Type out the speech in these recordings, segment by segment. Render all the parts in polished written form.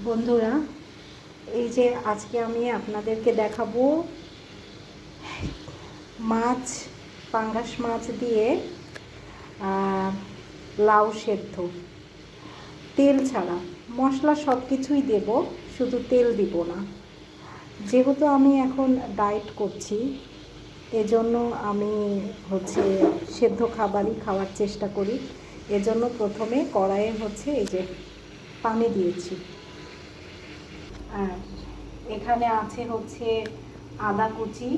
বন্ধুরা, এই যে আজকে আমি আপনাদেরকে দেখাবো মাছ, পাঙ্গাস মাছ দিয়ে লাউ সেদ্ধ, তেল ছাড়া। মশলা সব কিছুই দেব, শুধু তেল দিব না। যেহেতু আমি এখন ডায়েট করছি, এজন্য আমি সেদ্ধ খাবারই খাওয়ার চেষ্টা করি। এজন্য প্রথমে কড়াইয়ে এই যে পানি দিয়েছি, আর এখানে আছে আদা কুচি,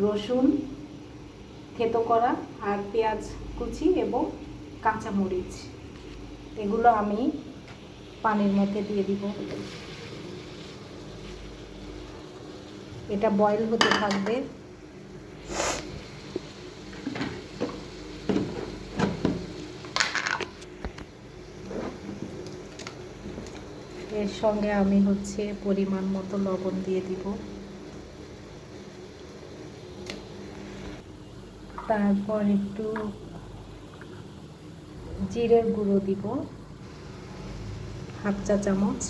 রসুন থেতো করা, আর পেঁয়াজ কুচি এবং কাঁচামরিচ। এগুলো আমি পানির মধ্যে দিয়ে দিব। এটা বয়েল হতে থাকবে। এর সঙ্গে আমি পরিমাণ মতো লবণ দিয়ে দিব। তারপর একটু জিরের গুঁড়ো দিব, হাফ চা চামচ।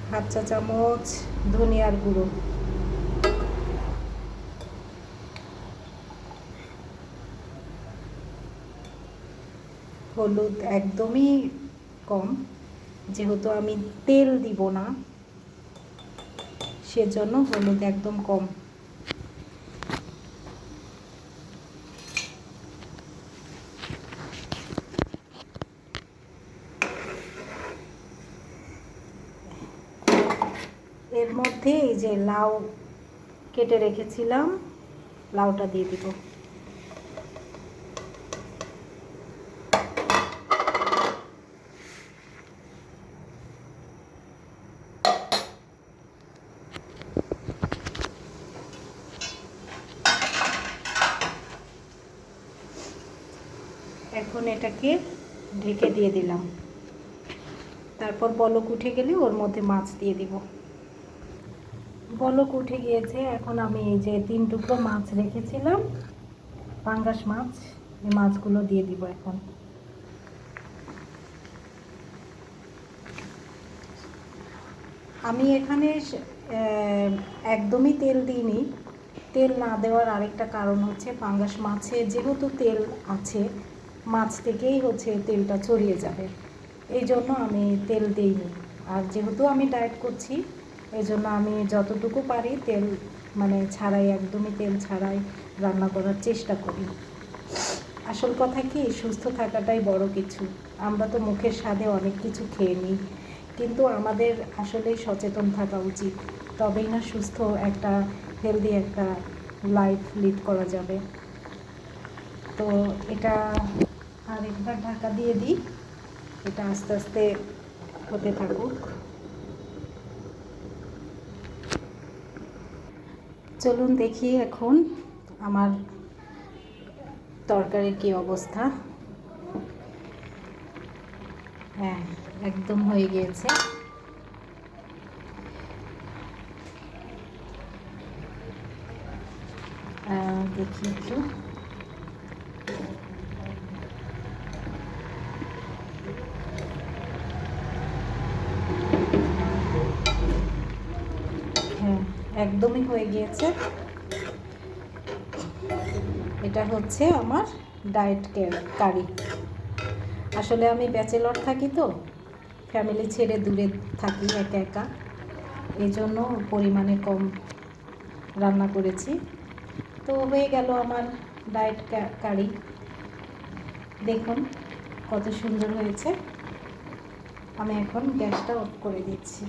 হাফ চা চামচ ধনিয়ার গুঁড়ো, হলুদ একদমই কম, যেহেতু আমি তেল দিব না সেজন্য হলুদ একদম কম। এর মধ্যে এই যে লাউ কেটে রেখেছিলাম, লাউটা দিয়ে দিব। এখন এটাকে ঢেকে দিয়ে দিলাম। তারপর বলক উঠে গেলে ওর মধ্যে মাছ দিয়ে দিব। বলক উঠে গিয়েছে। এখন আমি এই যে 3 টুকরো মাছ রেখেছিলাম, পাঙ্গাস মাছ, এই মাছগুলো দিয়ে দিব। এখন আমি এখানে একদমই তেল দিইনি। তেল না দেওয়ার আরেকটা কারণ পাঙ্গাস মাছে যেহেতু তেল আছে, মাছ থেকেই তেলটা ছড়িয়ে যাবে, এই জন্য আমি তেল দিইনি। আর যেহেতু আমি ডায়েট করছি, এই জন্য আমি যতটুকু পারি তেল ছাড়াই, একদমই তেল ছাড়াই রান্না করার চেষ্টা করি। আসল কথা কি, সুস্থ থাকাটাই বড় কিছু। আমরা তো মুখের স্বাদে অনেক কিছু খেয়ে নিই, কিন্তু আমাদের আসলেই সচেতন থাকা উচিত, তবেই না সুস্থ একটা হেলদি একটা লাইফ লিড করা যাবে। তো এটা আরেকবার ঢাকা দিয়ে দিই, এটা আস্তে আস্তে হতে থাকুক। চলুন দেখি এখন আমার তরকারির কি অবস্থা। হ্যাঁ, একদম হয়ে গিয়েছে। দেখি একটু। হ্যাঁ, একদমই হয়ে গিয়েছে। এটা আমার ডায়েট কারি। আসলে আমি ব্যাচেলর থাকি, তো ফ্যামিলি ছেড়ে দূরে থাকি একা একা, এই জন্য পরিমাণে কম রান্না করেছি। তো হয়ে গেল আমার ডায়েট কারি। দেখুন কত সুন্দর হয়েছে। আমি এখন গ্যাসটা অফ করে দিচ্ছি।